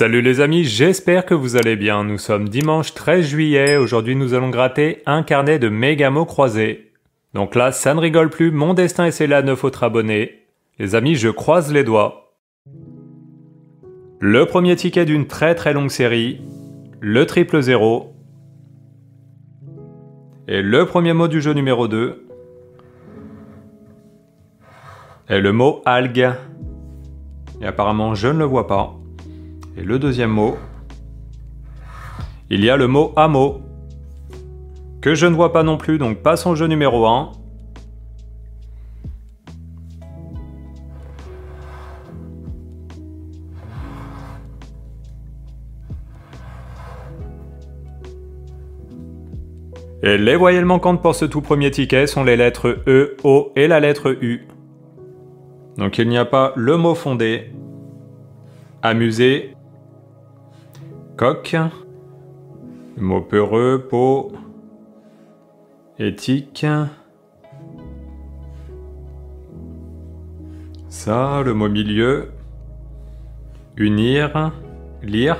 Salut les amis, j'espère que vous allez bien. Nous sommes dimanche 13 juillet. Aujourd'hui, nous allons gratter un carnet de méga mots croisés. Donc là, ça ne rigole plus. Mon destin est scellé à 9 autres abonnés. Les amis, je croise les doigts. Le premier ticket d'une très longue série. Le triple 0. Et le premier mot du jeu numéro 2. est le mot algue. Et apparemment, je ne le vois pas. Et le deuxième mot, il y a le mot hameau, que je ne vois pas non plus, donc passons au jeu numéro 1. Et les voyelles manquantes pour ce tout premier ticket sont les lettres E, O et la lettre U. Donc il n'y a pas le mot fondé, amusé, coq, le mot peureux, peau, éthique, ça, le mot milieu, unir, lire,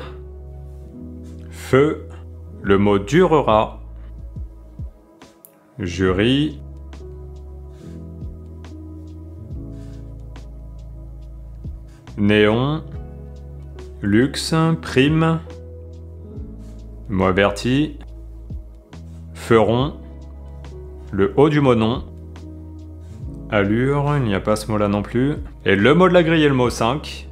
feu, le mot durera, jury, néon, luxe, prime, mot averti, feron, le haut du mot non, allure, il n'y a pas ce mot là non plus, et le mot de la grille est le mot 5.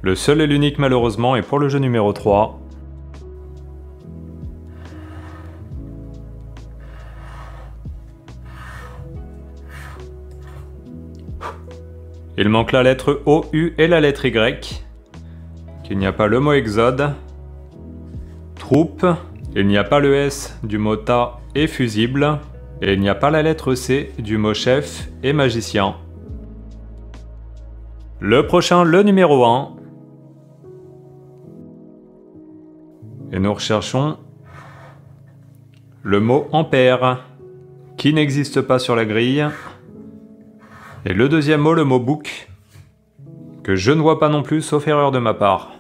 Le seul et l'unique malheureusement est pour le jeu numéro 3. Il manque la lettre O, U et la lettre Y. Il n'y a pas le mot exode. Troupe. Il n'y a pas le S du mot tas et fusible. Et il n'y a pas la lettre C du mot chef et magicien. Le prochain, le numéro 1. Et nous recherchons le mot ampère, qui n'existe pas sur la grille. Et le deuxième mot, le mot bouc, que je ne vois pas non plus, sauf erreur de ma part.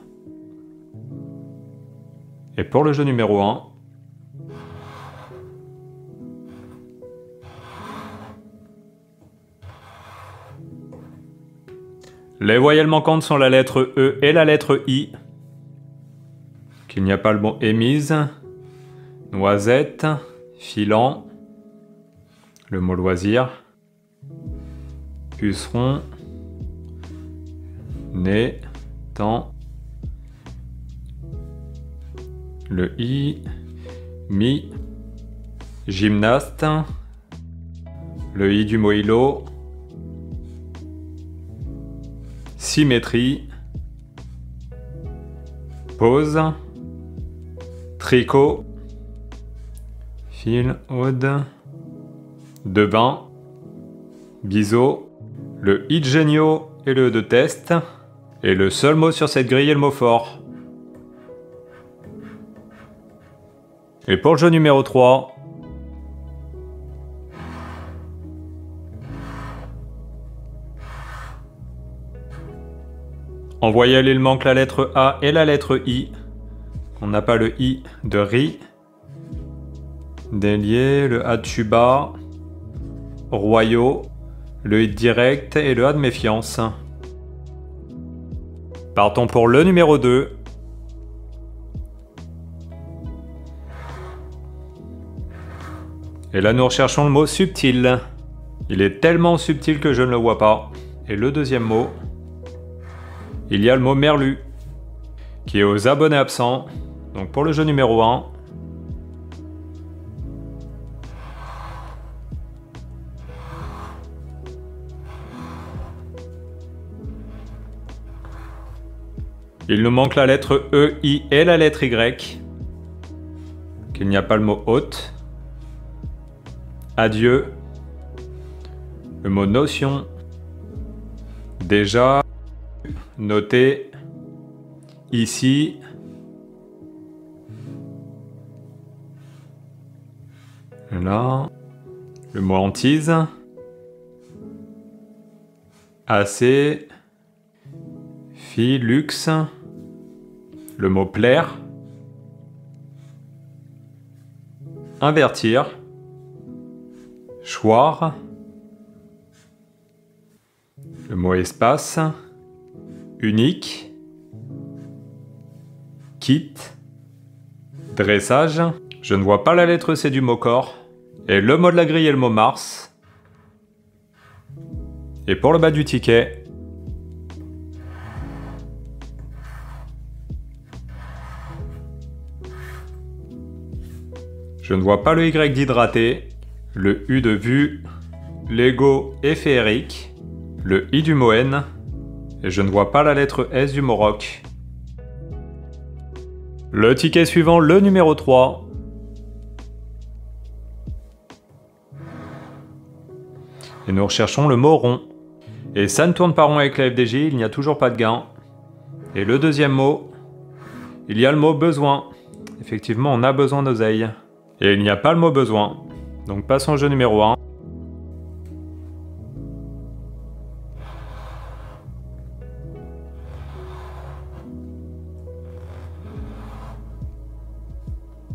Et pour le jeu numéro 1, les voyelles manquantes sont la lettre E et la lettre I. Qu'il n'y a pas le mot émise, noisette, filant, le mot loisir, puceron, nez, temps, le I, mi, gymnaste, le I du mot îlot, symétrie, pause, tricot, fil, ode, de bain, biseau, le I de génio et le E de test, et le seul mot sur cette grille est le mot fort. Et pour le jeu numéro 3, en voyelle il manque la lettre A et la lettre I. On n'a pas le I de riz, délié, le A de tuba, royaux, le I de direct et le A de méfiance. Partons pour le numéro 2. Et là nous recherchons le mot subtil. Il est tellement subtil que je ne le vois pas. Et le deuxième mot, il y a le mot merlu, qui est aux abonnés absents. Donc pour le jeu numéro 1, il nous manque la lettre E, I et la lettre Y. Qu'il n'y a pas le mot hôte. Adieu. Le mot notion. Déjà. Noter. Ici. Là. Le mot hantise. Assez. Amphi, luxe. Le mot plaire. Invertir. Choir. Le mot espace. Unique. Kit. Dressage. Je ne vois pas la lettre C du mot corps. Et le mot de la grille est le mot Mars. Et pour le bas du ticket, je ne vois pas le Y d'hydraté, le U de vue, l'ego et féerique, le I du mot N, et je ne vois pas la lettre S du mot rock. Le ticket suivant, le numéro 3. Et nous recherchons le mot rond. Et ça ne tourne pas rond avec la FDJ, il n'y a toujours pas de gain. Et le deuxième mot, il y a le mot besoin. Effectivement, on a besoin d'oseille. Et il n'y a pas le mot besoin. Donc passons au jeu numéro 1.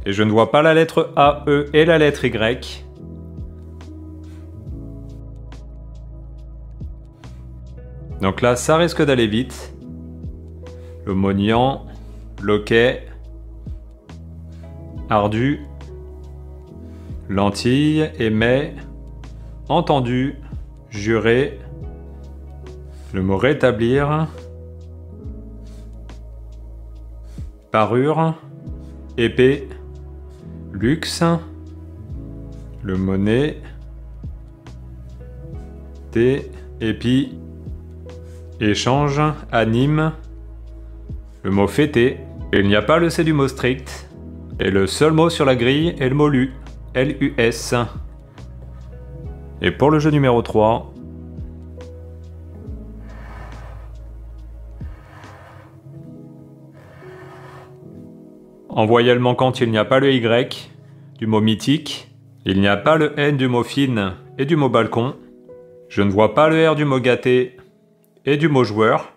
Et je ne vois pas la lettre A, E et la lettre Y. Donc là, ça risque d'aller vite. Le mot niant, loquet, ardu, lentille, aimait, entendu, juré, le mot rétablir, parure, épée, luxe, le mot nez, thé, épi, échange, anime, le mot fêter. Il n'y a pas le C du mot strict. Et le seul mot sur la grille est le mot lu. L-U-S. Et pour le jeu numéro 3. En voyelle manquante, il n'y a pas le Y du mot mythique. Il n'y a pas le N du mot fine et du mot balcon. Je ne vois pas le R du mot gâté et du mot joueur.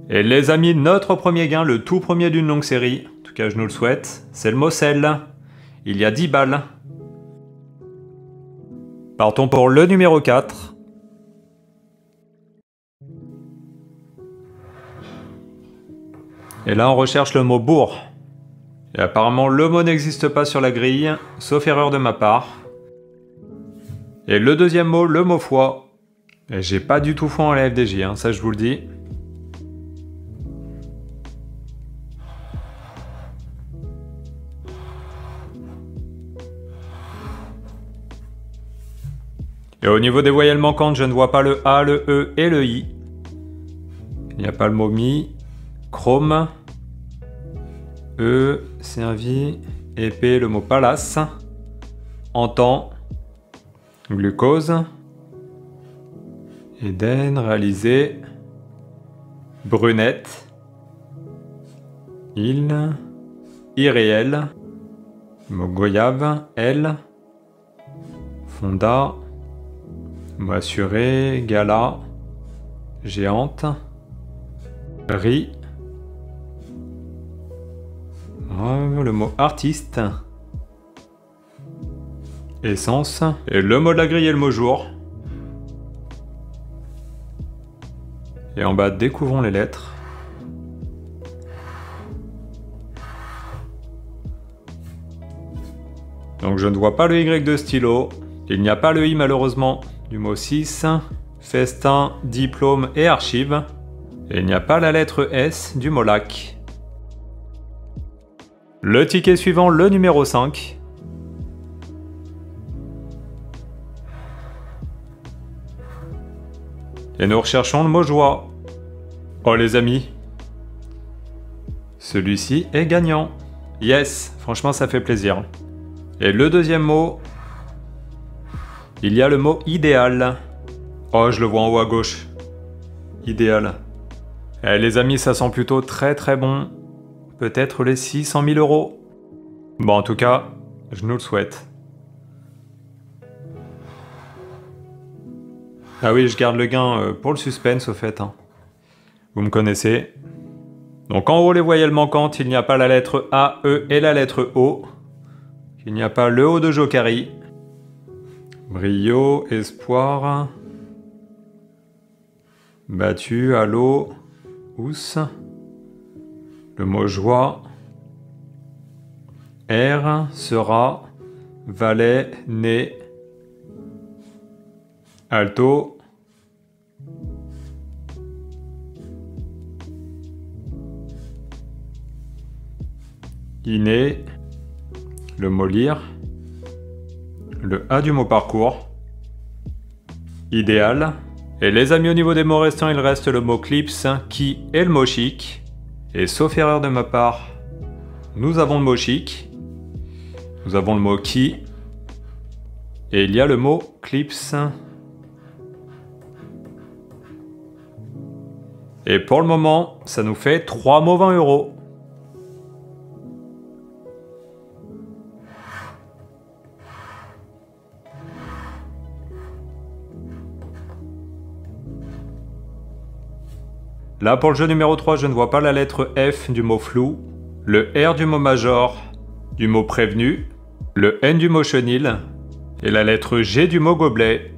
Et les amis, notre premier gain, le tout premier d'une longue série, en tout cas je nous le souhaite, c'est le mot sel. Il y a 10 balles. Partons pour le numéro 4. Et là on recherche le mot bourg. Et apparemment le mot n'existe pas sur la grille, sauf erreur de ma part. Et le deuxième mot, le mot foie. Et j'ai pas du tout foi en la FDJ, hein, ça je vous le dis. Et au niveau des voyelles manquantes, je ne vois pas le A, le E et le I. Il n'y a pas le mot mi, chrome, E, servi, épée, le mot palace, entend, glucose, Éden, réalisé, brunette, île, irréel, le mot goyave, elle, fonda, mot assuré, gala, géante, riz, le mot artiste, essence, et le mot de la grille et le mot jour. Et en bas, découvrons les lettres. Donc je ne vois pas le Y de stylo. Il n'y a pas le I malheureusement du mot 6, festin, diplôme et archive. Et il n'y a pas la lettre S du mot lac. Le ticket suivant, le numéro 5. Et nous recherchons le mot joie. Oh les amis, celui-ci est gagnant. Yes, franchement ça fait plaisir. Et le deuxième mot, il y a le mot idéal. Oh, je le vois en haut à gauche. Idéal. Eh, les amis, ça sent plutôt très très bon. Peut-être les 600 000 €. Bon, en tout cas, je nous le souhaite. Ah oui, je garde le gain pour le suspense au fait. Hein. Vous me connaissez. Donc en haut, les voyelles manquantes, il n'y a pas la lettre A, E et la lettre O. Il n'y a pas le O de Jokari. Brio, espoir. Battu, halo, ous. Le mot joie. R, sera, valet, né. Alto. Iné. Le mot lire. Le A du mot parcours. Idéal. Et les amis, au niveau des mots restants, il reste le mot clips, qui et le mot chic. Et sauf erreur de ma part, nous avons le mot chic. Nous avons le mot qui. Et il y a le mot clips. Et pour le moment, ça nous fait 3 mots 20 €. Là, pour le jeu numéro 3, je ne vois pas la lettre F du mot flou, le R du mot major, du mot prévenu, le N du mot chenil, et la lettre G du mot gobelet.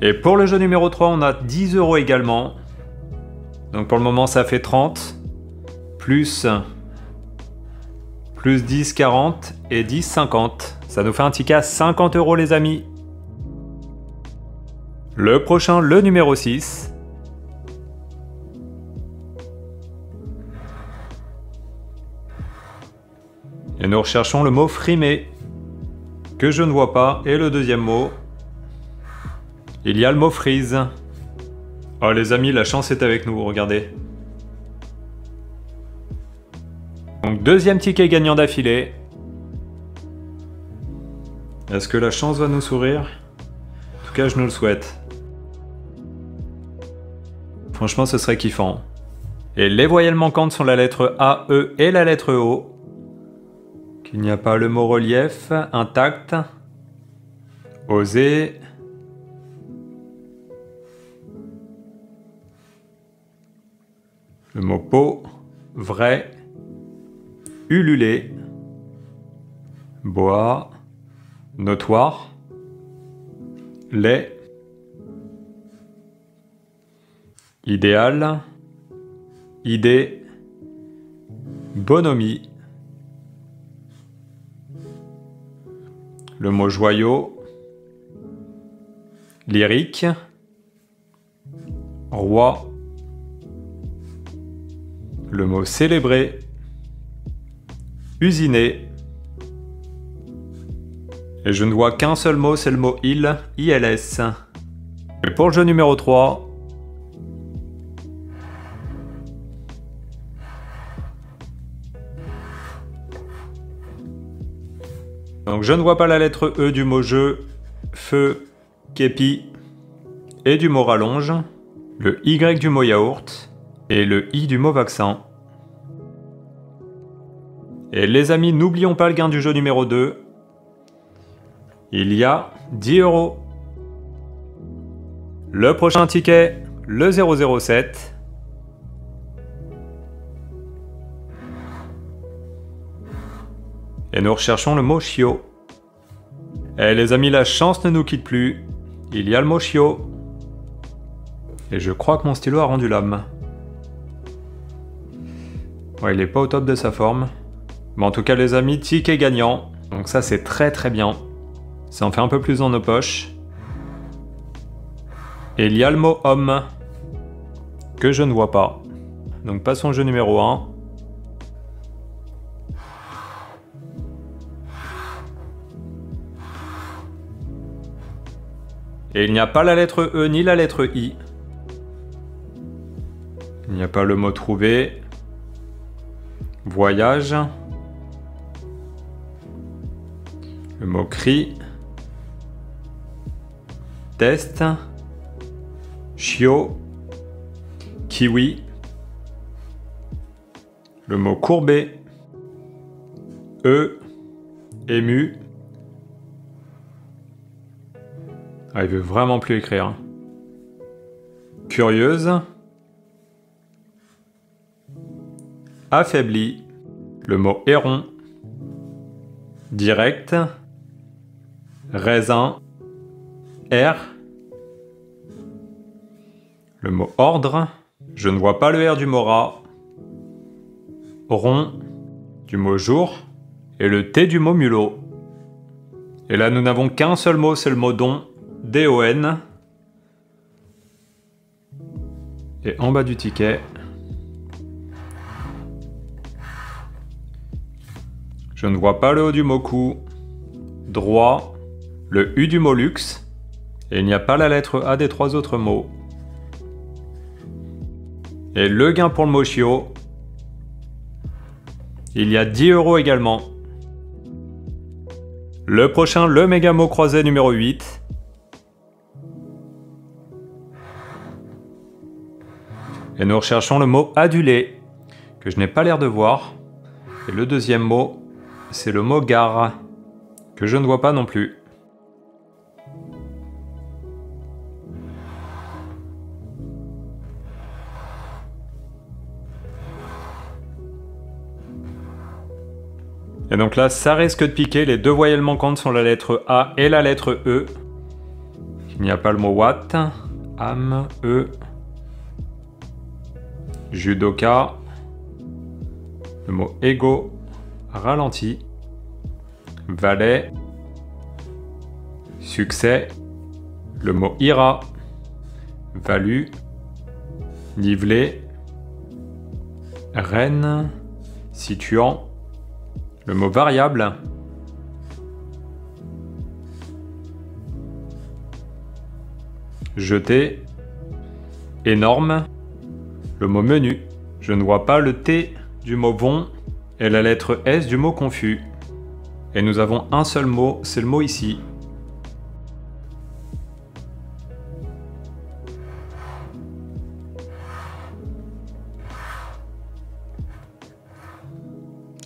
Et pour le jeu numéro 3, on a 10 € également. Donc pour le moment, ça fait 30, plus 10, 40, et 10, 50. Ça nous fait un ticket à 50 € les amis. Le prochain, le numéro 6. Et nous recherchons le mot frimer, que je ne vois pas, et le deuxième mot, il y a le mot frise. Oh les amis, la chance est avec nous, regardez. Donc deuxième ticket gagnant d'affilée. Est-ce que la chance va nous sourire? En tout cas, je nous le souhaite. Franchement, ce serait kiffant. Et les voyelles manquantes sont la lettre A, E et la lettre O. Il n'y a pas le mot relief, intact, oser, le mot pot, vrai, ululer, bois, notoire, lait, idéal, idée, bonhomie. Le mot joyau, lyrique, roi, le mot célébrer, usiner, et je ne vois qu'un seul mot, c'est le mot il, ILS. Et pour le jeu numéro 3, donc je ne vois pas la lettre E du mot jeu, feu, képi, et du mot rallonge, le Y du mot yaourt, et le I du mot vaccin. Et les amis, n'oublions pas le gain du jeu numéro 2. Il y a 10 €. Le prochain ticket, le 007. Et nous recherchons le mot chiot. Et les amis, la chance ne nous quitte plus. Il y a le mot chiot. Et je crois que mon stylo a rendu l'âme. Ouais, il n'est pas au top de sa forme. Mais en tout cas les amis, ticket gagnant. Donc ça c'est très très bien. Ça en fait un peu plus dans nos poches. Et il y a le mot homme. Que je ne vois pas. Donc passons au jeu numéro 1. Et il n'y a pas la lettre E ni la lettre I. Il n'y a pas le mot trouver. Voyage. Le mot cri. Test. Chiot. Kiwi. Le mot courbé. Ému. Ah, il veut vraiment plus écrire. affaibli, le mot héron, direct, raisin, R, le mot ordre, je ne vois pas le R du mot rat, rond, du mot jour, et le T du mot mulot. Et là, nous n'avons qu'un seul mot, c'est le mot don, D-O-N. Et en bas du ticket, je ne vois pas le O du mot cou, droit, le U du mot luxe, et il n'y a pas la lettre A des trois autres mots. Et le gain pour le mot chiot, il y a 10 € également. Le prochain, le méga mot croisé numéro 8. Et nous recherchons le mot adulé, que je n'ai pas l'air de voir. Et le deuxième mot, c'est le mot gare, que je ne vois pas non plus. Et donc là, ça risque de piquer. Les deux voyelles manquantes sont la lettre A et la lettre E. Il n'y a pas le mot watt, âme, E. Judoka, le mot ego, ralenti, valet, succès, le mot ira, valu, nivelé, reine, situant, le mot variable, jeté, énorme, le mot menu. Je ne vois pas le T du mot bon et la lettre S du mot confus. Et nous avons un seul mot, c'est le mot ici.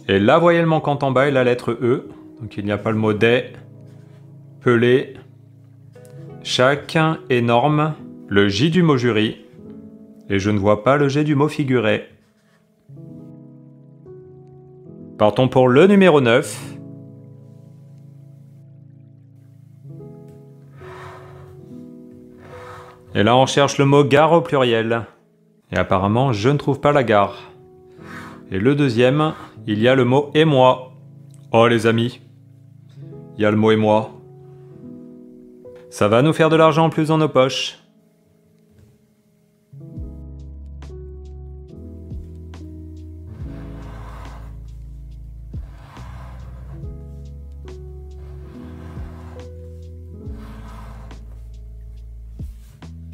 Et la voyelle manquante en bas est la lettre E. Donc il n'y a pas le mot des, pelé, chaque, énorme, le J du mot jury. Et je ne vois pas le G du mot figuré. Partons pour le numéro 9. Et là, on cherche le mot gare au pluriel. Et apparemment, je ne trouve pas la gare. Et le deuxième, il y a le mot émoi. Oh les amis, il y a le mot émoi. Ça va nous faire de l'argent en plus dans nos poches.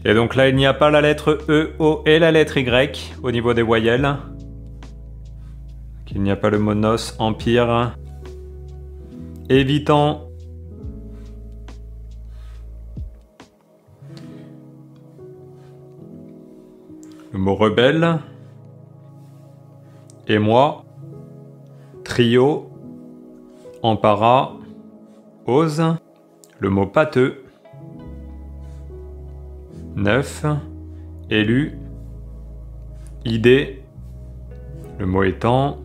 Et donc là, il n'y a pas la lettre E, O et la lettre Y au niveau des voyelles. Il n'y a pas le mot noce, empire, évitant, le mot rebelle, émoi, trio, embarras, ose, le mot pâteux, 9, élu, idée, le mot étant,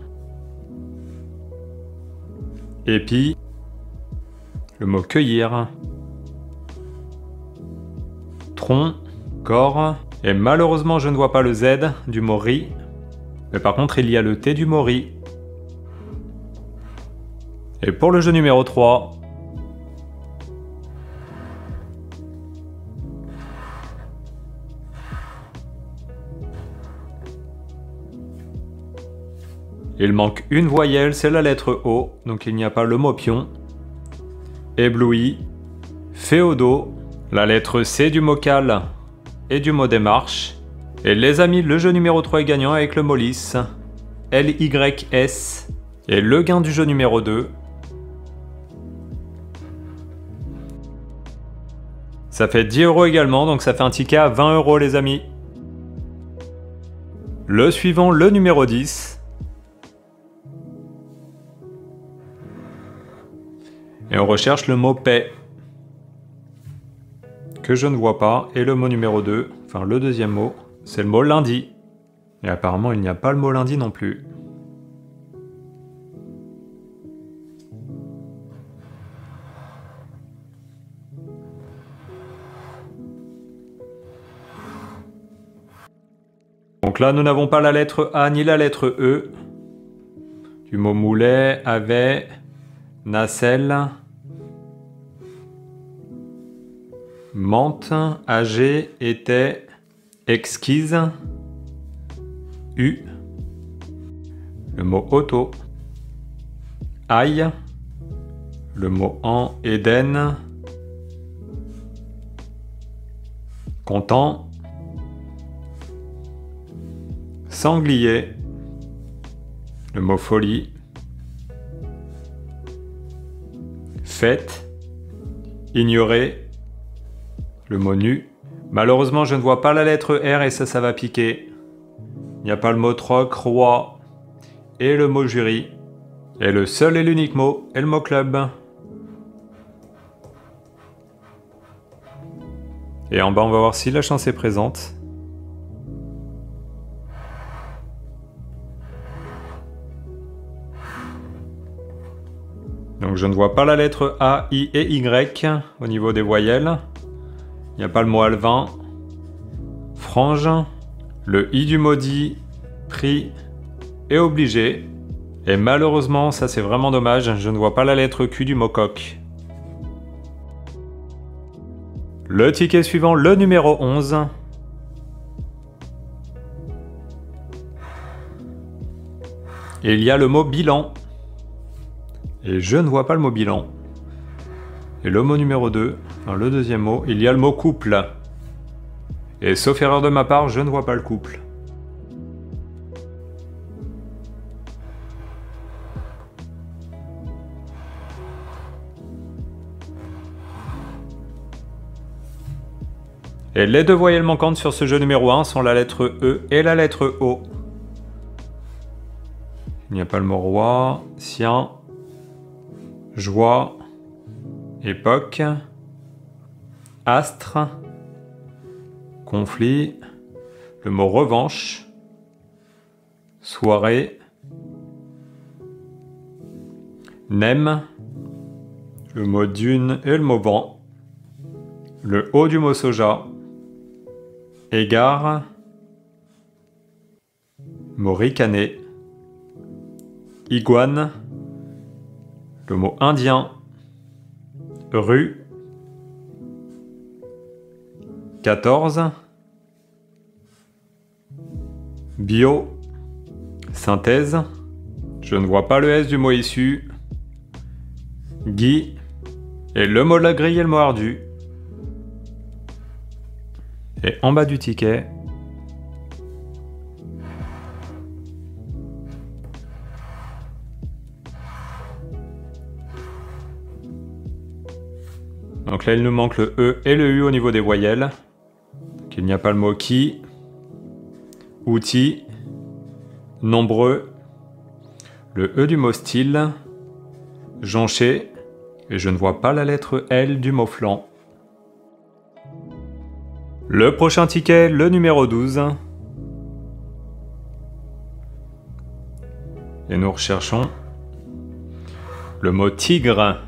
épi, le mot cueillir, tronc, corps, et malheureusement je ne vois pas le Z du mot riz, mais par contre il y a le T du mot riz. Et pour le jeu numéro 3, il manque une voyelle, c'est la lettre O, donc il n'y a pas le mot pion. Ébloui, féodaux, la lettre C du mot cal et du mot démarche. Et les amis, le jeu numéro 3 est gagnant avec le mot lisse, LYS. Et le gain du jeu numéro 2, ça fait 10 € également, donc ça fait un ticket à 20 € les amis. Le suivant, le numéro 10. Et on recherche le mot paix, que je ne vois pas, et le mot numéro 2, enfin le deuxième mot, c'est le mot lundi. Et apparemment il n'y a pas le mot lundi non plus. Donc là, nous n'avons pas la lettre A ni la lettre E. Du mot moulet, avait, nacelle, menthe, âgé, était, exquise, U. Le mot auto, aille, le mot en, Éden, content, sanglier, le mot folie, fête, ignorer, le mot nu. Malheureusement, je ne vois pas la lettre R et ça va piquer. Il n'y a pas le mot troc, roi et le mot jury. Et le seul et l'unique mot est le mot club. Et en bas, on va voir si la chance est présente. Donc je ne vois pas la lettre A, I et Y au niveau des voyelles. Il n'y a pas le mot alevin, frange, le I du maudit, pris et obligé. Et malheureusement, ça c'est vraiment dommage, je ne vois pas la lettre Q du mot coq. Le ticket suivant, le numéro 11. Et il y a le mot bilan. Et je ne vois pas le mot bilan. Et le mot numéro 2, enfin le deuxième mot, il y a le mot couple. Et sauf erreur de ma part, je ne vois pas le couple. Et les deux voyelles manquantes sur ce jeu numéro 1 sont la lettre E et la lettre O. Il n'y a pas le mot roi, sien, joie, époque, astre, conflit, le mot revanche, soirée, nem, le mot dune et le mot vent, le haut du mot soja, égard, mot ricaner, iguane, le mot indien, rue, 14, bio, synthèse, je ne vois pas le S du mot issu, Guy, et le mot de la grille et le mot ardu. Et en bas du ticket, donc là il nous manque le E et le U au niveau des voyelles. Donc, il n'y a pas le mot qui, outil, nombreux, le E du mot style, jonché, et je ne vois pas la lettre L du mot flanc. Le prochain ticket, le numéro 12. Et nous recherchons le mot tigre.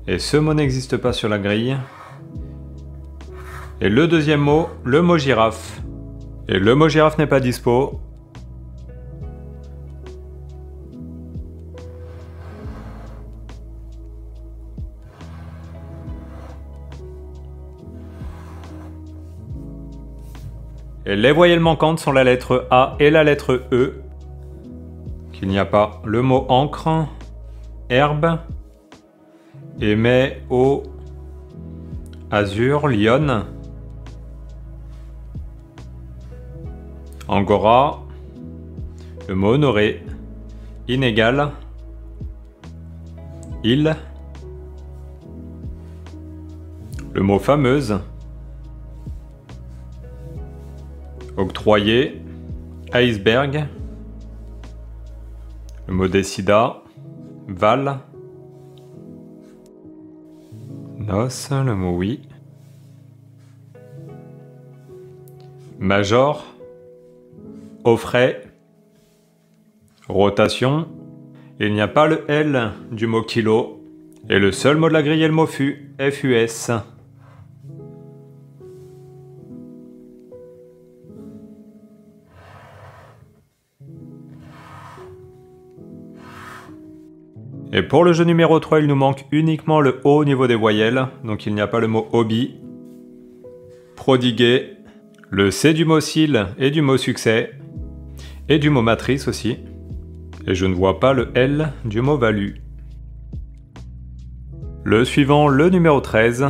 Et ce mot n'existe pas sur la grille. Et le deuxième mot, le mot girafe. Et le mot girafe n'est pas dispo. Et les voyelles manquantes sont la lettre A et la lettre E. Qu'il n'y a pas le mot encre, herbe, émet, eau, azur, lionne, angora, le mot honoré, inégal, île, le mot fameuse, octroyer, iceberg, le mot décida, val, noce, le mot oui, major, au frais, rotation, il n'y a pas le L du mot kilo, et le seul mot de la grille est le mot fût, FUS. Et pour le jeu numéro 3, il nous manque uniquement le O au niveau des voyelles, donc il n'y a pas le mot hobby, prodiguer, le C du mot cil et du mot succès, et du mot matrice aussi. Et je ne vois pas le L du mot value. Le suivant, le numéro 13.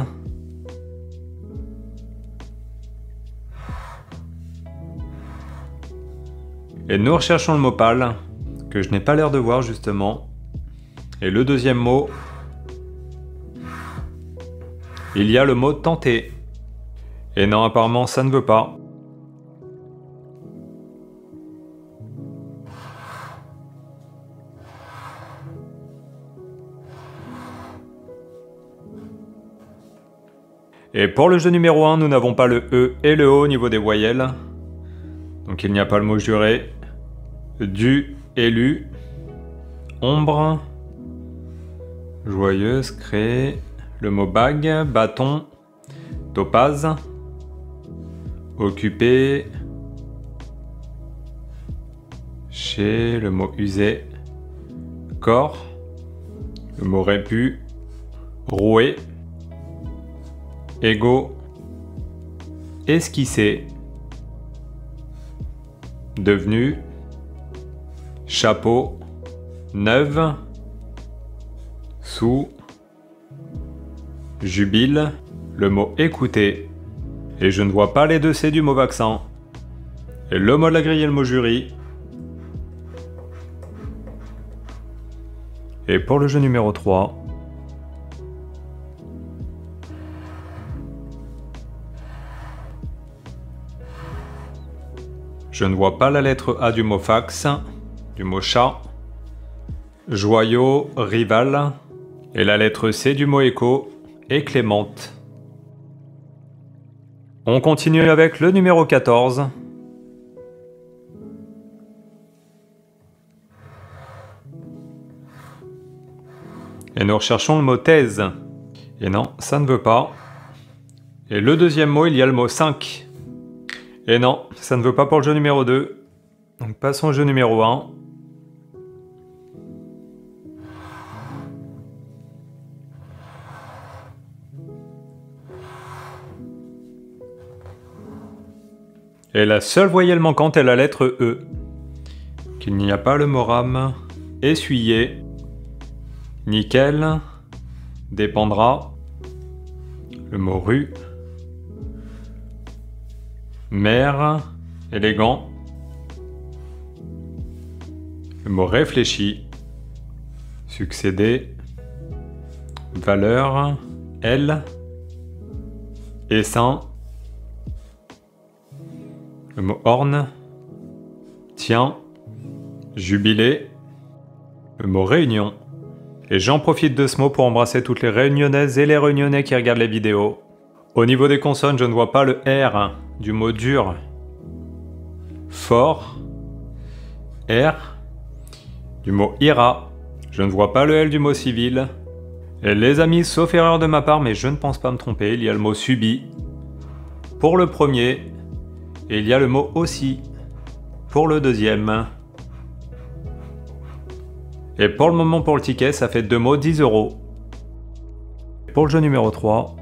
Et nous recherchons le mot pâle, que je n'ai pas l'air de voir justement. Et le deuxième mot, il y a le mot tenter. Et non, apparemment ça ne veut pas. Et pour le jeu numéro 1, nous n'avons pas le E et le O au niveau des voyelles. Donc il n'y a pas le mot juré. Du, élu, ombre, joyeuse, créer, le mot bague, bâton, topaz, occupé, chez, le mot usé, corps, le mot répu, roué, égaux, esquisser, devenu, chapeau, neuve, sous, jubile, le mot écouter, et je ne vois pas les deux C du mot vaccin, et le mot de la grille et le mot jury. Et pour le jeu numéro 3, je ne vois pas la lettre A du mot fax, du mot chat, joyau, rival, et la lettre C du mot écho et clémente. On continue avec le numéro 14. Et nous recherchons le mot thèse. Et non, ça ne veut pas. Et le deuxième mot, il y a le mot 5. Et non, ça ne veut pas pour le jeu numéro 2. Donc passons au jeu numéro 1. Et la seule voyelle manquante est la lettre E. Qu'il n'y a pas le mot rame, essuyer, nickel, dépendra, le mot rue, mère, élégant, le mot réfléchi, succéder, valeur, elle, essaim, le mot orne, tient, jubilé, le mot réunion. Et j'en profite de ce mot pour embrasser toutes les réunionnaises et les réunionnais qui regardent les vidéos. Au niveau des consonnes, je ne vois pas le R du mot dur, fort, R, du mot ira, je ne vois pas le L du mot civil. Et les amis, sauf erreur de ma part, mais je ne pense pas me tromper, il y a le mot subi pour le premier, et il y a le mot aussi pour le deuxième. Et pour le moment, pour le ticket, ça fait 2 mots, 10 €. Pour le jeu numéro 3,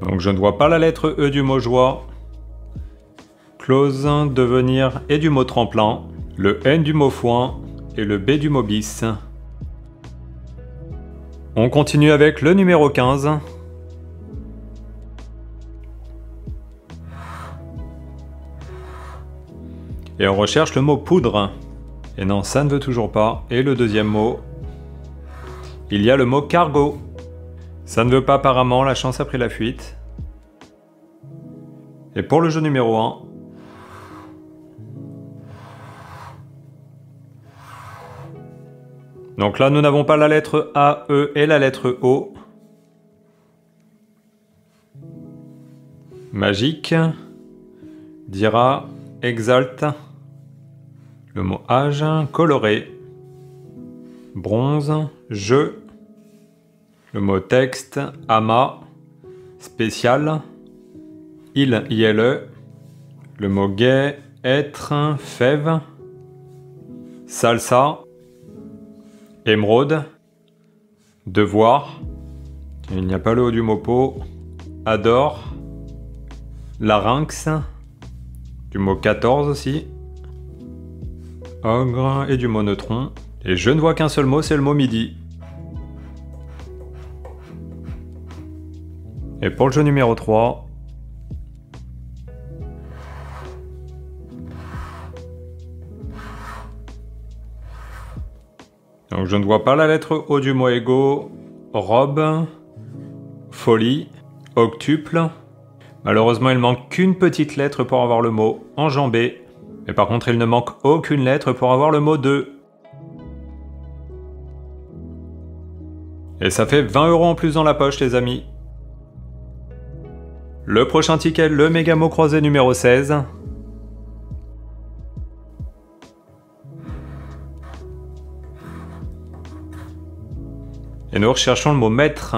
donc je ne vois pas la lettre E du mot joie, close, devenir et du mot tremplin, le N du mot foin et le B du mot bis. On continue avec le numéro 15. Et on recherche le mot poudre. Et non, ça ne veut toujours pas. Et le deuxième mot, il y a le mot cargo. Ça ne veut pas apparemment, la chance a pris la fuite. Et pour le jeu numéro 1, donc là, nous n'avons pas la lettre A, E et la lettre O. Magique, dira, exalte, le mot âge, coloré, bronze, jeu, le mot texte, amas, spécial, il, ILE. Le mot gai, être, fève. Salsa. Émeraude. Devoir. Il n'y a pas le haut du mot pot. Adore. Larynx. Du mot 14 aussi. Ogre et du mot neutron. Et je ne vois qu'un seul mot, c'est le mot midi. Et pour le jeu numéro 3, donc je ne vois pas la lettre O du mot égo, robe, folie, octuple. Malheureusement, il manque qu'une petite lettre pour avoir le mot enjambé. Mais par contre, il ne manque aucune lettre pour avoir le mot 2. Et ça fait 20 € en plus dans la poche, les amis. Le prochain ticket, le méga mot croisé numéro 16. Et nous recherchons le mot maître.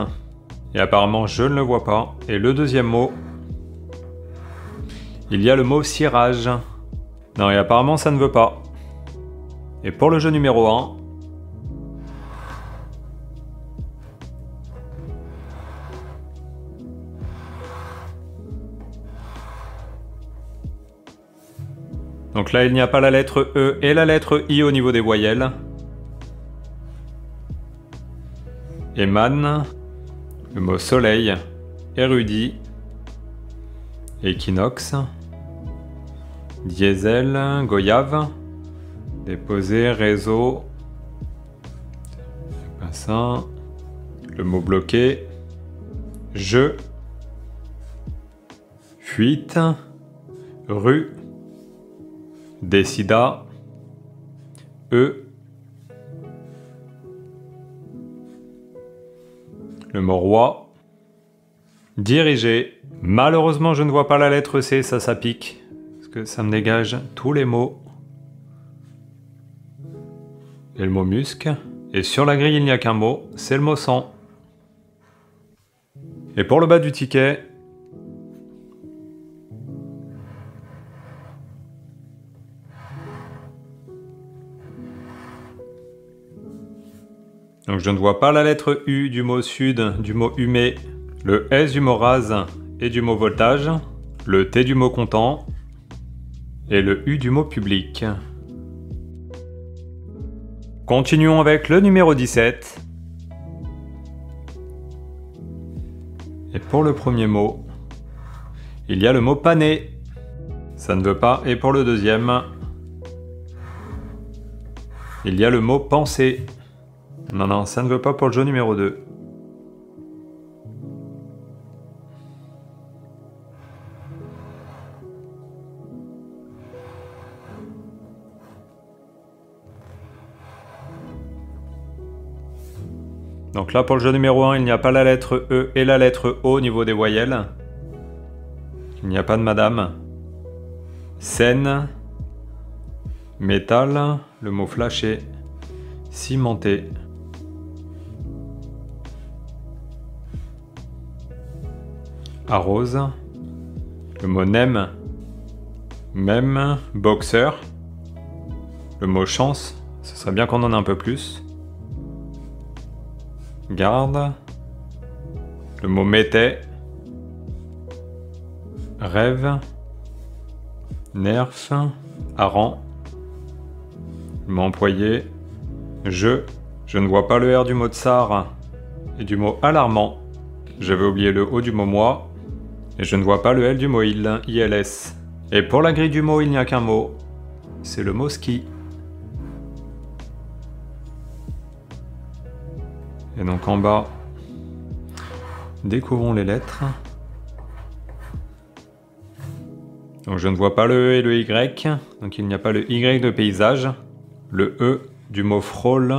Et apparemment, je ne le vois pas. Et le deuxième mot, il y a le mot cirage. Non, et apparemment, ça ne veut pas. Et pour le jeu numéro 1, donc là, il n'y a pas la lettre E et la lettre I au niveau des voyelles. Émane, le mot soleil, érudit, équinoxe, diesel, goyave, déposé, réseau, bassin, le mot bloqué, jeu, fuite, rue, décida, le mot roi, diriger. Malheureusement, je ne vois pas la lettre C, ça pique, parce que ça me dégage tous les mots. Et le mot musc. Et sur la grille, il n'y a qu'un mot, c'est le mot sang. Et pour le bas du ticket, donc je ne vois pas la lettre U du mot sud, du mot humé, le S du mot rase et du mot voltage, le T du mot content et le U du mot public. Continuons avec le numéro 17. Et pour le premier mot, il y a le mot pané. Ça ne veut pas. Et pour le deuxième, il y a le mot penser. Non, ça ne veut pas pour le jeu numéro 2. Donc là, pour le jeu numéro 1, il n'y a pas la lettre E et la lettre O au niveau des voyelles. Il n'y a pas de madame. Scène. Métal. Le mot flashé. Cimenté. Arrose. Le mot nem. Même. Boxeur. Le mot chance. Ce serait bien qu'on en ait un peu plus. Garde. Le mot mettait. Rêve. Nerf. Hareng. Le mot employé. Je ne vois pas le R du mot tsar et du mot alarmant. J'avais oublié le O du mot moi. Et je ne vois pas le L du mot il, ILS. Et pour la grille du mot, il n'y a qu'un mot. C'est le mot ski. Et donc en bas, découvrons les lettres. Donc je ne vois pas le E et le Y. Donc il n'y a pas le Y de paysage. Le E du mot frôle,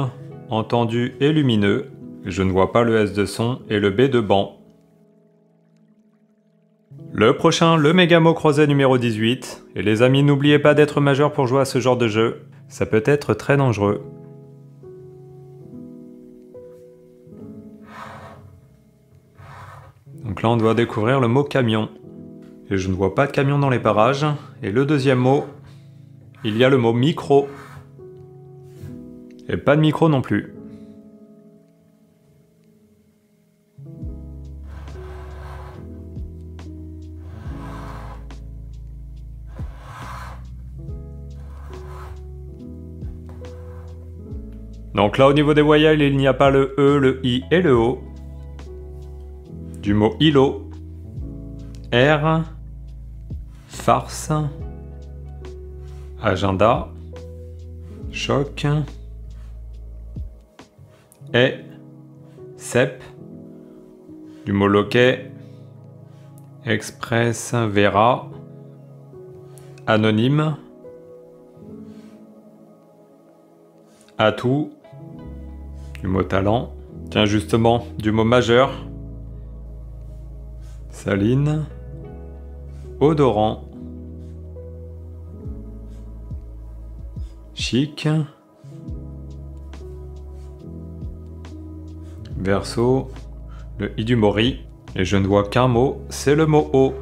entendu et lumineux. Je ne vois pas le S de son et le B de banc. Le prochain, le méga mot croisé numéro 18. Et les amis, n'oubliez pas d'être majeur pour jouer à ce genre de jeu. Ça peut être très dangereux. Donc là, on doit découvrir le mot camion. Et je ne vois pas de camion dans les parages. Et le deuxième mot, il y a le mot micro. Et pas de micro non plus. Donc là, au niveau des voyelles, il n'y a pas le E, le I et le O. Du mot îlot, R, farce, agenda, choc, et, cep, du mot loquet, express, vera, anonyme, atout, du mot talent, tiens justement, du mot majeur, saline, odorant, chic, verso, le i du mot riz, et je ne vois qu'un mot, c'est le mot eau.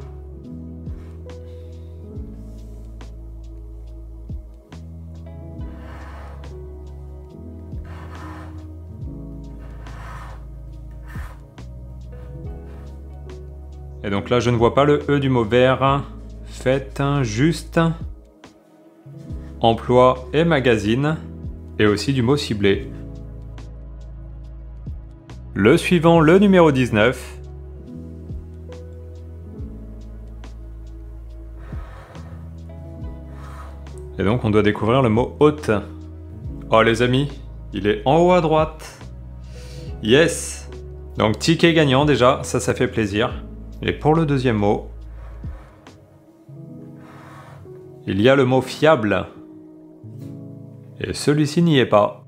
Et donc là, je ne vois pas le E du mot vert, fête, juste, emploi et magazine, et aussi du mot ciblé. Le suivant, le numéro 19. Et donc, on doit découvrir le mot hôte. Oh les amis, il est en haut à droite. Yes! Donc, ticket gagnant déjà, ça fait plaisir. Et pour le deuxième mot, il y a le mot fiable. Et celui-ci n'y est pas.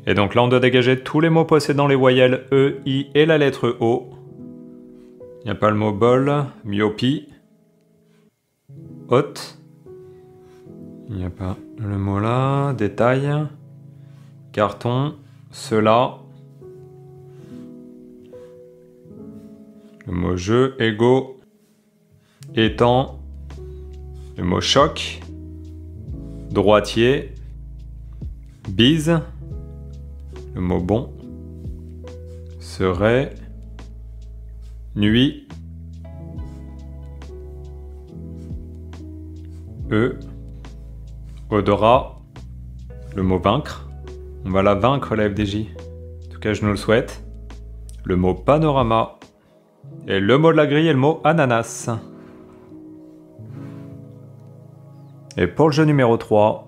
Et donc là, on doit dégager tous les mots possédant les voyelles E, I et la lettre O. Il n'y a pas le mot bol, myopie, hôte. Il n'y a pas le mot là, détail, carton, cela. Le mot jeu, ego, étang. Le mot choc, droitier, bise. Le mot bon, serait, nuit, odorat, le mot vaincre. On va la vaincre la FDJ. En tout cas, je nous le souhaite. Le mot panorama. Et le mot de la grille est le mot ananas. Et pour le jeu numéro 3,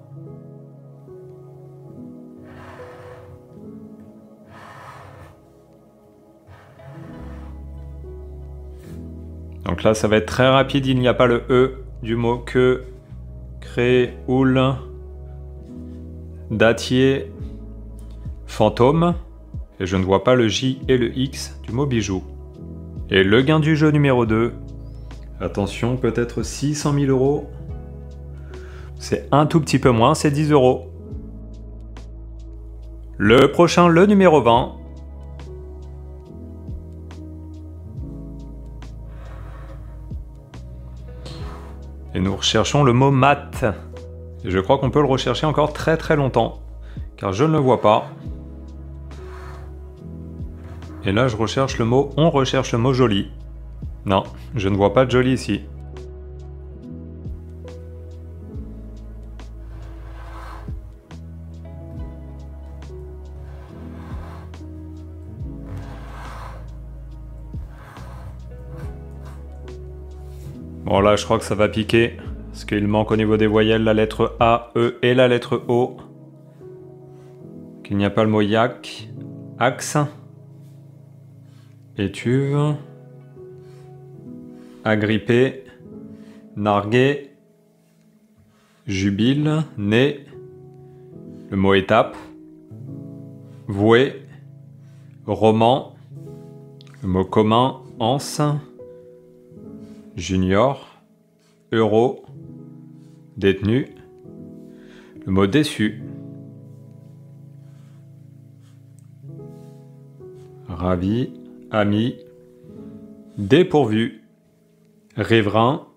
donc là, ça va être très rapide, il n'y a pas le E du mot que, cré, houle, dattier, fantôme, et je ne vois pas le J et le X du mot bijou. Et le gain du jeu numéro 2, attention, peut-être 600 000 euros, c'est un tout petit peu moins, c'est 10 euros. Le prochain, le numéro 20, et nous recherchons le mot mat. Et je crois qu'on peut le rechercher encore très très longtemps, car je ne le vois pas. Et là je recherche le mot, on recherche le mot joli. Non, je ne vois pas de joli ici. Bon là je crois que ça va piquer, parce qu'il manque au niveau des voyelles la lettre A, E et la lettre O. Qu'il n'y a pas le mot yak, axe, étuve, agrippé, nargué, jubile, né, le mot étape, voué, roman, le mot commun, anse, junior, euro, détenu, Le mot déçu. Ravi, ami, dépourvu. Riverain.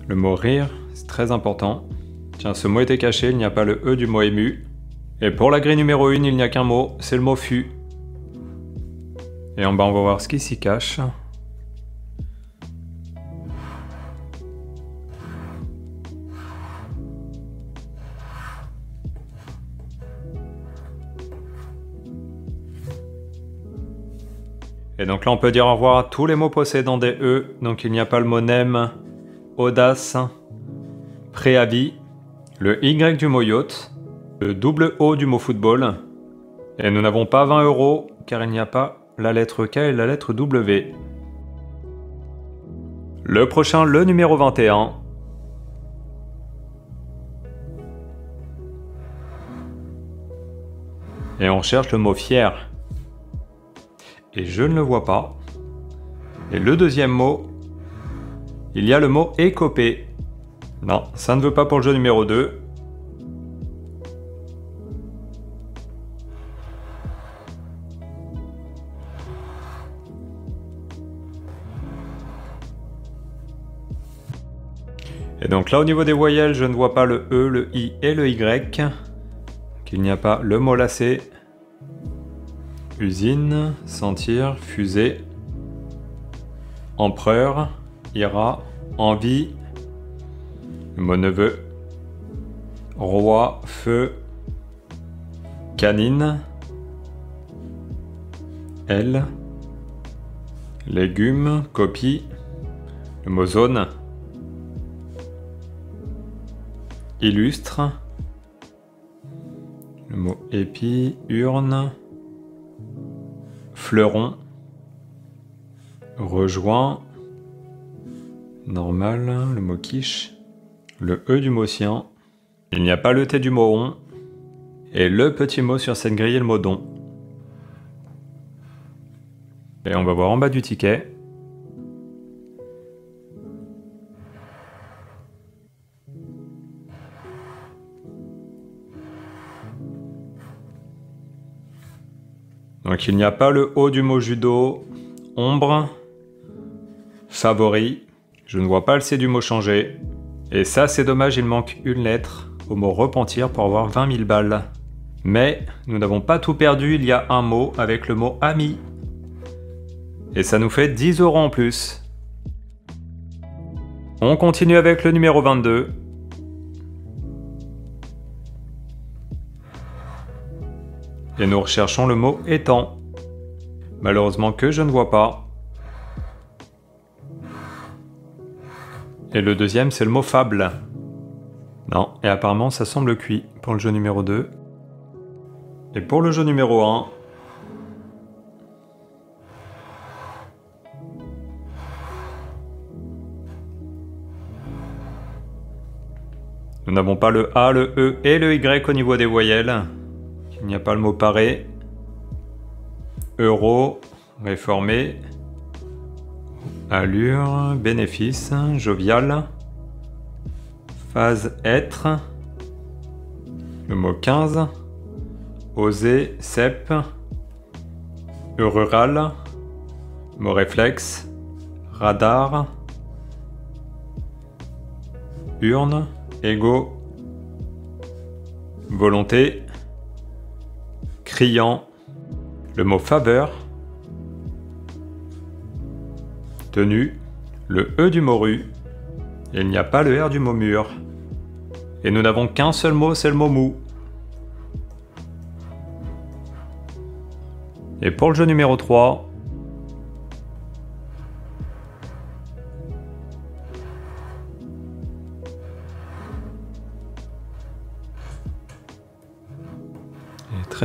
Le mot rire, c'est très important. Tiens, ce mot était caché, il n'y a pas le E du mot ému. Et pour la grille numéro 1, il n'y a qu'un mot, c'est le mot fût. Et en bas, on va voir ce qui s'y cache. Et donc là, on peut dire au revoir à tous les mots possédant des E. Donc il n'y a pas le mot nem, audace, préavis, le Y du mot yacht, le double O du mot football. Et nous n'avons pas 20 € car il n'y a pas la lettre K et la lettre W. Le prochain, le numéro 21. Et on cherche le mot fier. Et je ne le vois pas. Et le deuxième mot, il y a le mot écopée. Non, ça ne veut pas pour le jeu numéro 2. Et donc là, au niveau des voyelles, je ne vois pas le E, le I et le Y. Donc il n'y a pas le mot lacet. Usine, sentir, fusée. Empereur, ira, envie. Le mot neveu. Roi, feu. Canine. Aile. Légumes, copie. Le mot zone. Illustre. Le mot épi, urne. Fleuron. Rejoint. Normal, le mot quiche. Le E du mot sien. Il n'y a pas le T du mot on. Et le petit mot sur cette grille est le mot don. Et on va voir en bas du ticket. Donc il n'y a pas le O du mot judo, ombre, favori, je ne vois pas le C du mot changer. Et ça c'est dommage, il manque une lettre au mot repentir pour avoir 20 000 balles. Mais nous n'avons pas tout perdu, il y a un mot avec le mot ami. Et ça nous fait 10 € en plus. On continue avec le numéro 22. Et nous recherchons le mot étang. Malheureusement que je ne vois pas. Et le deuxième, c'est le mot fable. Non, et apparemment ça semble cuit pour le jeu numéro 2. Et pour le jeu numéro 1... nous n'avons pas le A, le E et le Y au niveau des voyelles. Il n'y a pas le mot paré. Euro, réformé. Allure, bénéfice, jovial. Phase être. Le mot 15. Oser, cep. Rural. Mot réflexe. Radar. Urne. Ego. Volonté. Criant. Le mot faveur. Tenue. Le E du mot rue. Et il n'y a pas le R du mot mur. Et nous n'avons qu'un seul mot, c'est le mot mou. Et pour le jeu numéro 3...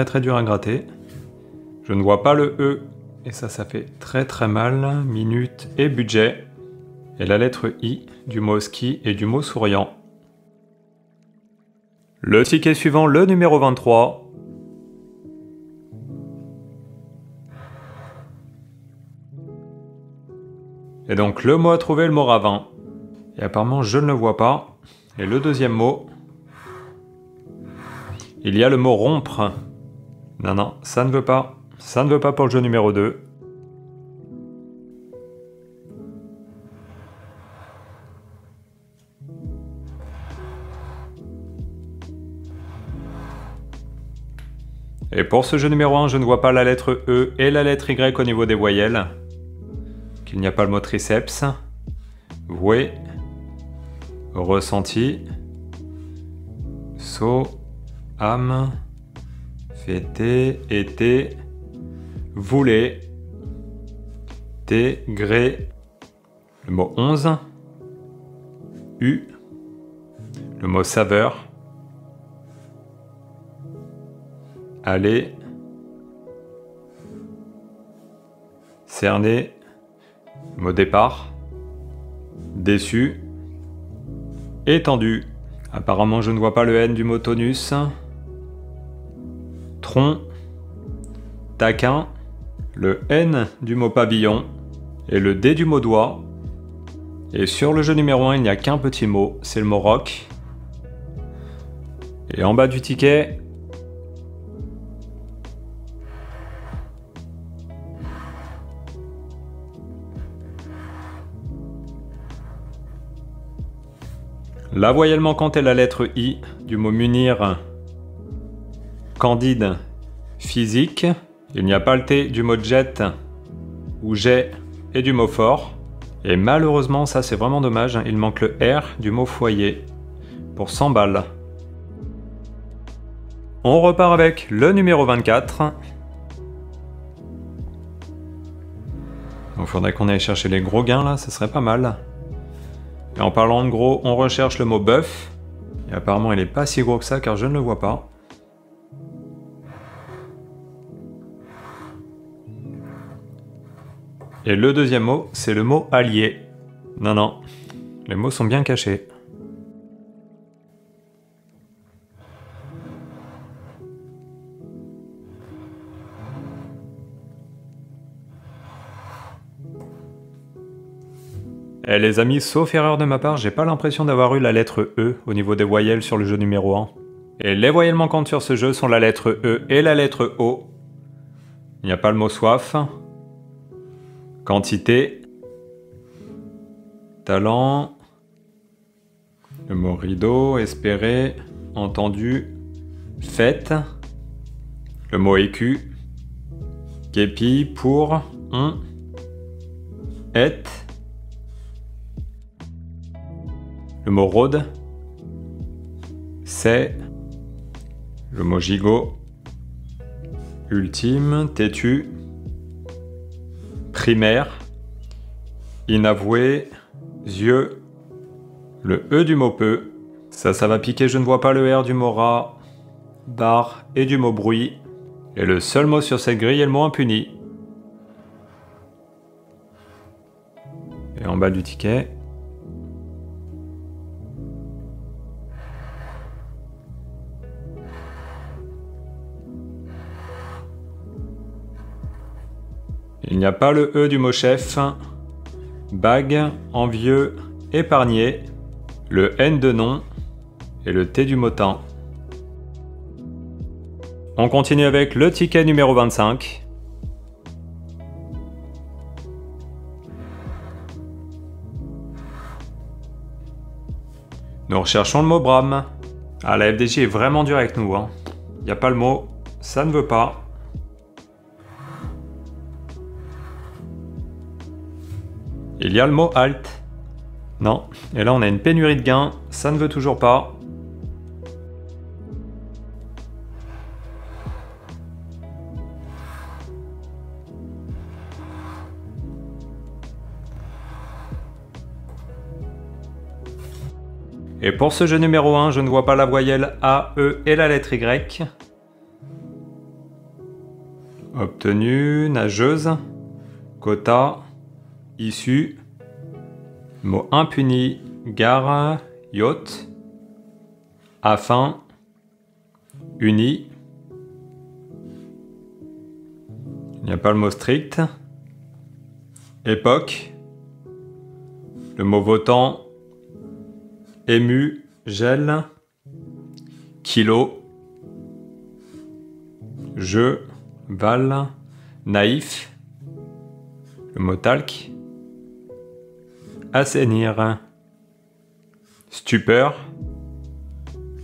très dur à gratter. Je ne vois pas le E, et ça fait très mal. Minute et budget. Et la lettre I du mot ski et du mot souriant. Le ticket suivant, le numéro 23. Et donc le mot à trouver, le mot ravin. Et apparemment je ne le vois pas. Et le deuxième mot... Il y a le mot rompre. Non, non, ça ne veut pas. Ça ne veut pas pour le jeu numéro 2. Et pour ce jeu numéro 1, je ne vois pas la lettre E et la lettre Y au niveau des voyelles. Qu'il n'y a pas le mot triceps. Voué. Ressenti. Saut. Âme. Fêter. Été. Voulez. Té. Gré. Le mot 11. U. Le mot saveur. Aller. Cerner. Le mot départ. Déçu. Étendu. Apparemment, je ne vois pas le N du mot tonus. Tronc. Taquin. Le N du mot pavillon. Et le D du mot doigt. Et sur le jeu numéro 1, il n'y a qu'un petit mot, c'est le mot roc. Et en bas du ticket, la voyelle manquante est la lettre I du mot munir. Candide, physique. Il n'y a pas le T du mot jet ou jet et du mot fort. Et malheureusement, ça c'est vraiment dommage, il manque le R du mot foyer pour 100 balles. On repart avec le numéro 24. Il faudrait qu'on aille chercher les gros gains là, ça serait pas mal. Et en parlant de gros, on recherche le mot bœuf. Et apparemment il n'est pas si gros que ça car je ne le vois pas. Et le deuxième mot, c'est le mot allié. Non, non, les mots sont bien cachés. Et les amis, sauf erreur de ma part, j'ai pas l'impression d'avoir eu la lettre E au niveau des voyelles sur le jeu numéro 1. Et les voyelles manquantes sur ce jeu sont la lettre E et la lettre O. Il n'y a pas le mot soif. Quantité. Talent. Le mot rideau, espérer, entendu. Fête. Le mot écu. Képi, pour, on. Est. Le mot rôde. C'est. Le mot gigot. Ultime, têtu. Primaire. Inavoué. Yeux. Le E du mot peu. Ça va piquer, je ne vois pas le R du mot rat. Bar et du mot bruit. Et le seul mot sur cette grille est le mot impuni. Et en bas du ticket. Il n'y a pas le E du mot chef. Bague, envieux, épargné. Le N de nom. Et le T du mot temps. On continue avec le ticket numéro 25. Nous recherchons le mot brame. Ah, la FDJ est vraiment dure avec nous. Il n'y a pas le mot, ça ne veut pas. Il y a le mot halt. Non. Et là on a une pénurie de gains, ça ne veut toujours pas. Et pour ce jeu numéro 1, je ne vois pas la voyelle A, E et la lettre Y. Obtenu, nageuse, quota, issue, mot impuni, gare, yacht, afin, uni. Il n'y a pas le mot strict. Époque, le mot votant, ému, gel, kilo, je, val, naïf, le mot talc, assainir, stupeur,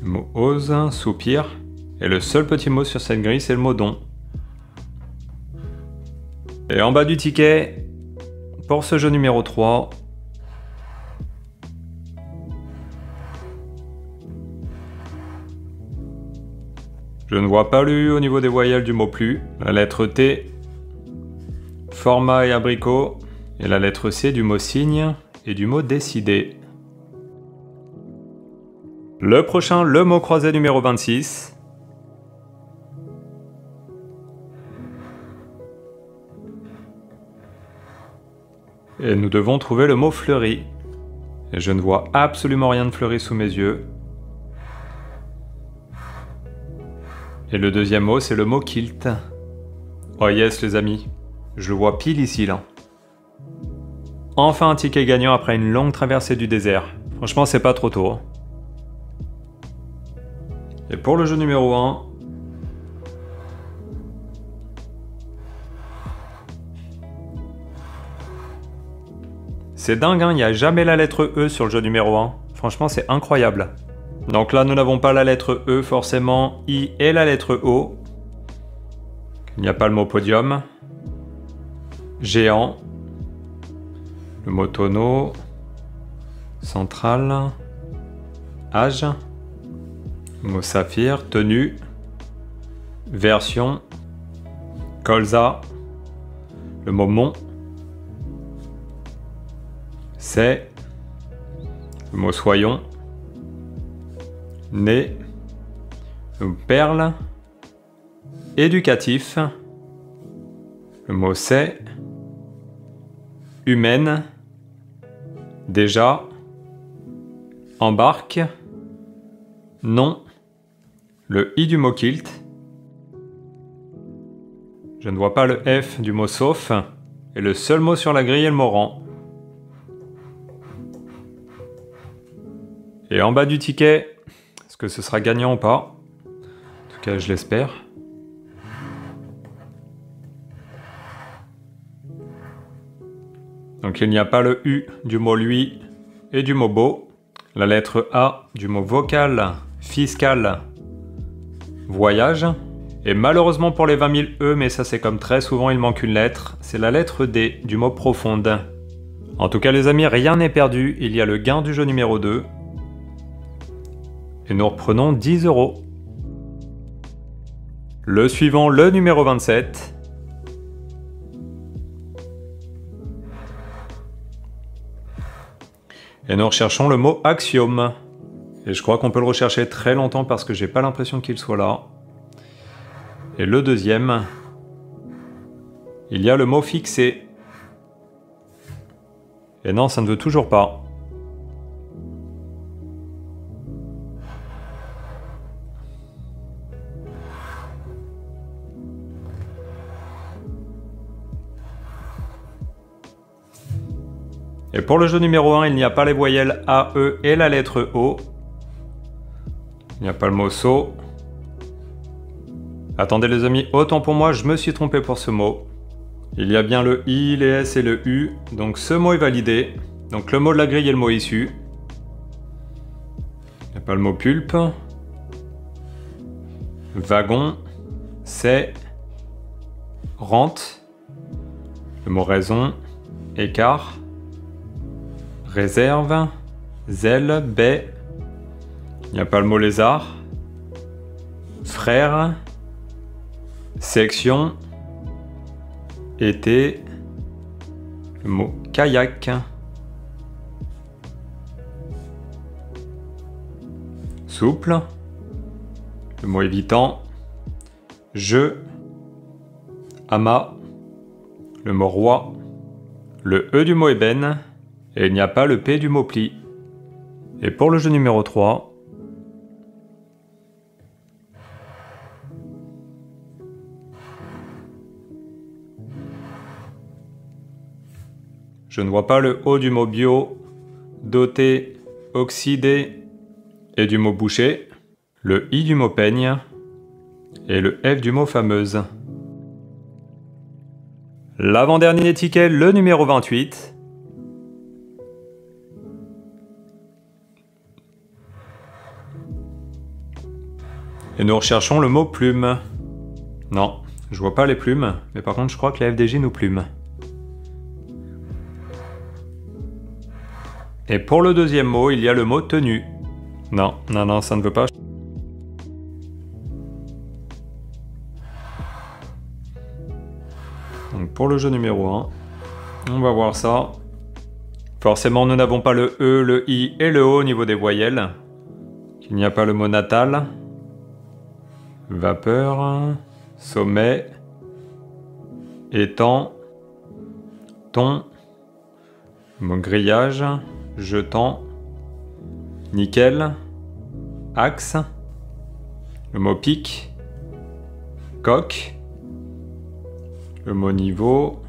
le mot ose, soupir, et le seul petit mot sur cette grille c'est le mot don. Et en bas du ticket, pour ce jeu numéro 3, je ne vois pas le U au niveau des voyelles du mot plus, la lettre T, format et abricot, et la lettre C du mot signe et du mot décider. Le prochain, le mot croisé numéro 26. Et nous devons trouver le mot fleuri. Et je ne vois absolument rien de fleuri sous mes yeux. Et le deuxième mot, c'est le mot kilt. Oh yes les amis, je le vois pile ici là. Enfin un ticket gagnant après une longue traversée du désert. Franchement c'est pas trop tôt. Et pour le jeu numéro 1, c'est dingue, hein, il n'y a jamais la lettre E sur le jeu numéro 1. Franchement, c'est incroyable. Donc là, nous n'avons pas la lettre E, forcément, I et la lettre O. Il n'y a pas le mot podium. Géant. Le mot tonneau. Central. Âge. Le mot saphir. Tenue. Version. Colza. Le mot mont. C'est le mot soyons, né, le mot perle, éducatif, le mot c'est, humaine, déjà, embarque, non, le I du mot kilt, je ne vois pas le F du mot sauf, et le seul mot sur la grille est le mot rang. Et en bas du ticket, est-ce que ce sera gagnant ou pas? En tout cas, je l'espère. Donc il n'y a pas le U du mot lui et du mot beau. La lettre A du mot vocal, fiscal, voyage. Et malheureusement pour les 20 000 E, mais ça c'est comme très souvent, il manque une lettre. C'est la lettre D du mot profonde. En tout cas les amis, rien n'est perdu. Il y a le gain du jeu numéro 2. Et nous reprenons 10 €. Le suivant, le numéro 27. Et nous recherchons le mot axiome. Et je crois qu'on peut le rechercher très longtemps parce que j'ai pas l'impression qu'il soit là. Et le deuxième, il y a le mot fixé. Et non, ça ne veut toujours pas. Et pour le jeu numéro 1, il n'y a pas les voyelles A, E et la lettre O. Il n'y a pas le mot saut. Attendez les amis, autant pour moi, je me suis trompé pour ce mot. Il y a bien le I, les S et le U, donc ce mot est validé. Donc le mot de la grille est le mot issu. Il n'y a pas le mot pulpe. Wagon, c'est, rente. Le mot raison, écart. Réserve, zèle, baie. Il n'y a pas le mot lézard. Frère. Section. Été. Le mot kayak. Souple. Le mot évitant. Jeu. Amas. Le mot roi. Le E du mot ébène. Et il n'y a pas le P du mot pli. Et pour le jeu numéro 3, je ne vois pas le O du mot bio, doté, oxydé et du mot boucher, le I du mot peigne, et le F du mot fameuse. L'avant-dernier ticket, le numéro 28. Et nous recherchons le mot plume. Non, je vois pas les plumes, mais par contre je crois que la FDJ nous plume. Et pour le deuxième mot, il y a le mot tenue. Non, non, non, ça ne veut pas. Donc pour le jeu numéro 1, on va voir ça. Forcément, nous n'avons pas le E, le I et le O au niveau des voyelles. Il n'y a pas le mot natal. Vapeur, sommet, étang, ton, le mot grillage, jetant, nickel, axe, le mot pic, coque, le mot niveau,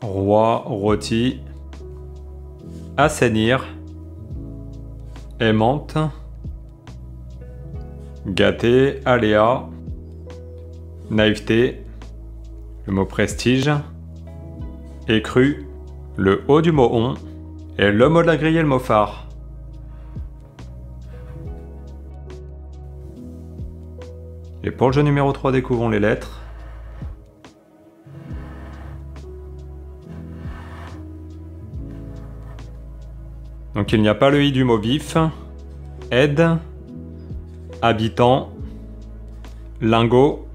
roi, rôti, assainir, aimante, gâté, aléa, naïveté, le mot prestige, écru, le haut du mot on, et le mot de la grille et le mot phare. Et pour le jeu numéro 3, découvrons les lettres. Donc il n'y a pas le I du mot vif, aide, habitant, lingot,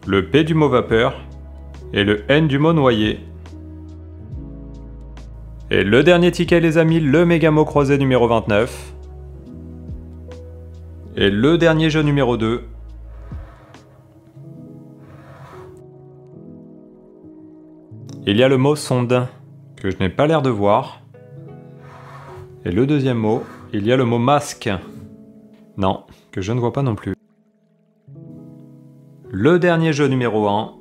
le P du mot vapeur et le N du mot noyer. Et le dernier ticket les amis, le méga mot croisé numéro 29. Et le dernier jeu numéro 2. Il y a le mot sonde, que je n'ai pas l'air de voir. Et le deuxième mot, il y a le mot masque. Non, que je ne vois pas non plus. Le dernier jeu numéro 1.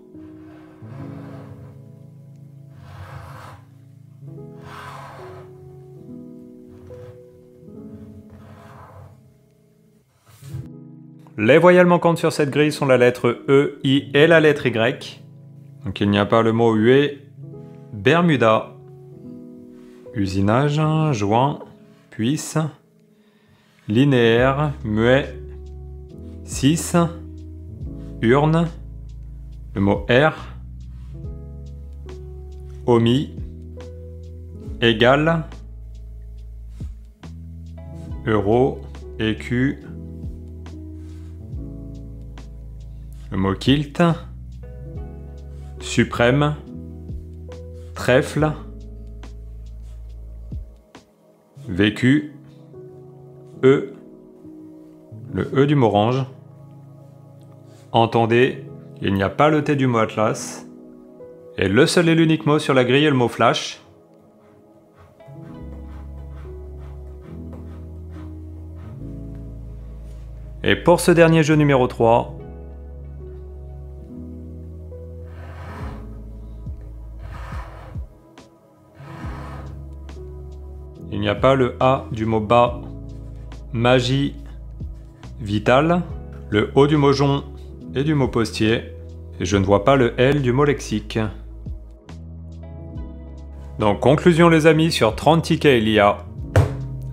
Les voyelles manquantes sur cette grille sont la lettre E, I et la lettre Y. Donc il n'y a pas le mot huée, Bermuda, usinage, joint, puisse, linéaire, muet, 6, urne, le mot R, omis, égal, euro, écu, le mot kilt, suprême, trèfle, vécu, E, le E du mot orange, entendez, il n'y a pas le T du mot atlas, et le seul et l'unique mot sur la grille est le mot flash. Et pour ce dernier jeu numéro 3, il n'y a pas le A du mot bas, magie, vital, le O du mot jon et du mot postier, et je ne vois pas le L du mot lexique. Donc conclusion les amis, sur 30 tickets il y a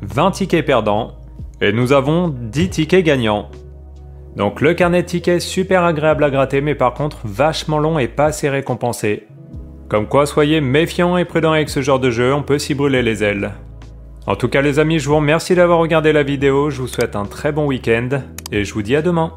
20 tickets perdants, et nous avons 10 tickets gagnants. Donc le carnet de tickets super agréable à gratter, mais par contre vachement long et pas assez récompensé. Comme quoi soyez méfiants et prudents avec ce genre de jeu, on peut s'y brûler les ailes. En tout cas les amis, je vous remercie d'avoir regardé la vidéo, je vous souhaite un très bon week-end et je vous dis à demain.